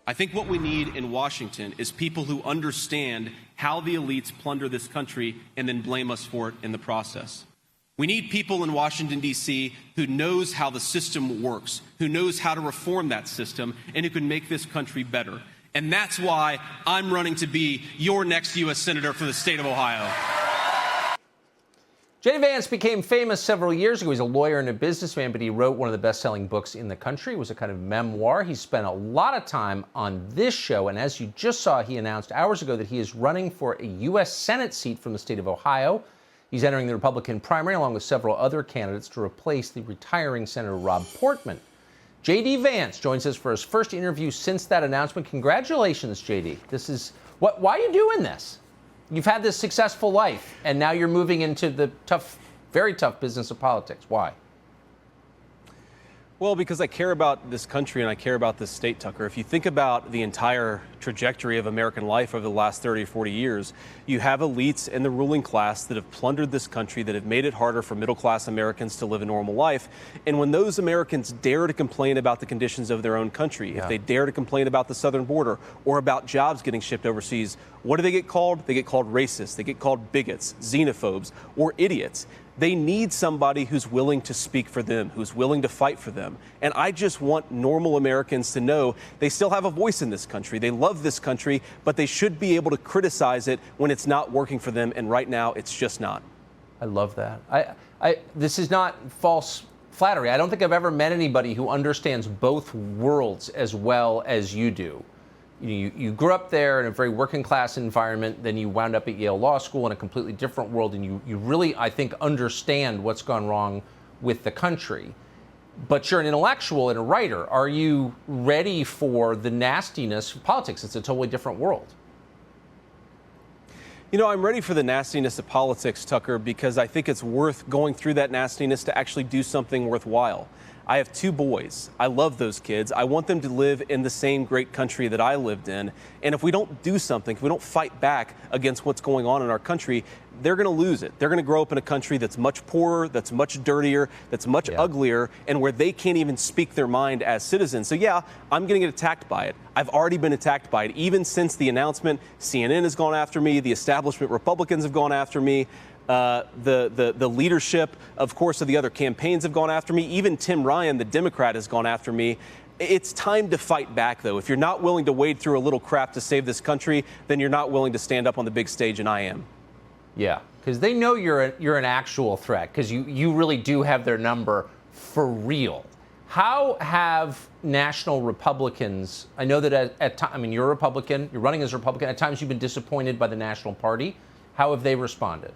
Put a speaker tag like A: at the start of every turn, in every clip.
A: I think what we need in Washington is people who understand how the elites plunder this country and then blame us for it in the process. We need people in Washington, D.C. who knows how the system works, who knows how to reform that system, and who can make this country better. And that's why I'm running to be your next U.S. Senator for the state of Ohio.
B: J.D. Vance became famous several years ago. He's a lawyer and a businessman, but he wrote one of the best-selling books in the country. It was a kind of memoir. He spent a lot of time on this show, and as you just saw, he announced hours ago that he is running for a U.S. Senate seat from the state of Ohio. He's entering the Republican primary along with several other candidates to replace the retiring Senator Rob Portman. J.D. Vance joins us for his first interview since that announcement. Congratulations, J.D. Why are you doing this? You've had this successful life, and now you're moving into the tough, very tough business of politics. Why?
A: Well, because I care about this country and I care about this state, Tucker. If you think about the entire trajectory of American life over the last 30 or 40 years, you have elites in the ruling class that have plundered this country, that have made it harder for middle-class Americans to live a normal life. And when those Americans dare to complain about the conditions of their own country, if they dare to complain about the southern border or about jobs getting shipped overseas, what do they get called? They get called racists. They get called bigots, xenophobes, or idiots. They need somebody who's willing to speak for them, who's willing to fight for them. And I just want normal Americans to know they still have a voice in this country. They love this country, but they should be able to criticize it when it's not working for them. And right now, it's just not.
B: I love that. This is not false flattery. I don't think I've ever met anybody who understands both worlds as well as you do. You grew up there in a very working class environment, then you wound up at Yale Law School in a completely different world, and you really, I think, understand what's gone wrong with the country. But you're an intellectual and a writer. Are you ready for the nastiness of politics? It's a totally different world.
A: You know, I'm ready for the nastiness of politics, Tucker, because I think it's worth going through that nastiness to actually do something worthwhile. I have 2 boys. I love those kids. I want them to live in the same great country that I lived in. And if we don't do something, if we don't fight back against what's going on in our country, they're going to lose it. They're going to grow up in a country that's much poorer, that's much dirtier, that's much uglier, and where they can't even speak their mind as citizens. So yeah, I'm going to get attacked by it. I've already been attacked by it. Even since the announcement, CNN has gone after me. The establishment Republicans have gone after me. The leadership, of course, of the other campaigns have gone after me. Even Tim Ryan, the Democrat, has gone after me. It's time to fight back, though. If you're not willing to wade through a little crap to save this country, then you're not willing to stand up on the big stage, and I am.
B: Yeah, because they know you're an actual threat, because you really do have their number for real. How have national Republicans, I know that I mean, you're a Republican, you're running as a Republican, at times you've been disappointed by the national party. How have they responded?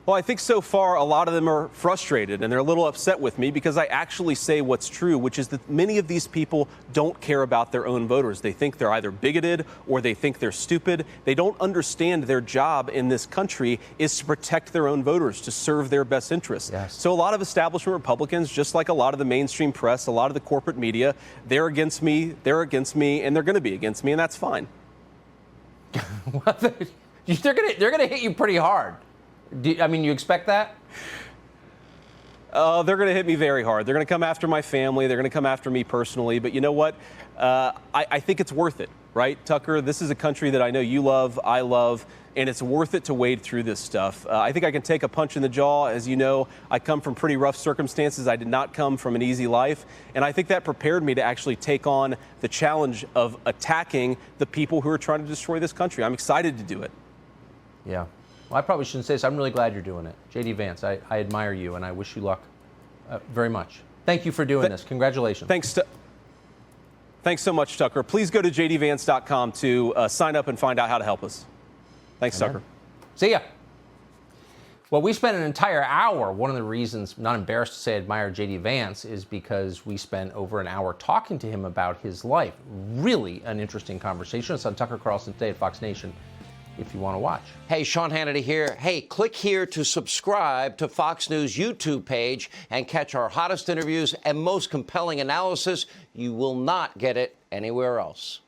A: Well, I think so far a lot of them are frustrated and they're a little upset with me because I actually say what's true, which is that many of these people don't care about their own voters. They think they're either bigoted or they think they're stupid. They don't understand their job in this country is to protect their own voters, to serve their best interests.
B: Yes.
A: So a lot of establishment Republicans, just like a lot of the mainstream press, a lot of the corporate media, they're against me, and they're going to be against me, and that's fine.
B: They're going to hit you pretty hard. I mean, you expect that?
A: They're going to hit me very hard. They're going to come after my family. They're going to come after me personally. But you know what? I think it's worth it, right, Tucker? This is a country that I know you love, I love, and it's worth it to wade through this stuff. I think I can take a punch in the jaw. As you know, I come from pretty rough circumstances. I did not come from an easy life. And I think that prepared me to actually take on the challenge of attacking the people who are trying to destroy this country. I'm excited to do it.
B: Yeah. Well, I probably shouldn't say this. I'm really glad you're doing it. J.D. Vance, I admire you, and I wish you luck very much. Thank you for doing this. Congratulations.
A: Thanks so much, Tucker. Please go to jdvance.com to sign up and find out how to help us. Thanks, Tucker.
B: See ya. Well, we spent an entire hour. One of the reasons, I'm not embarrassed to say I admire J.D. Vance, is because we spent over an hour talking to him about his life. Really an interesting conversation. It's on Tucker Carlson Today at Fox Nation, if you want to watch.
C: Hey, Sean Hannity here. Hey, click here to subscribe to Fox News YouTube page and catch our hottest interviews and most compelling analysis. You will not get it anywhere else.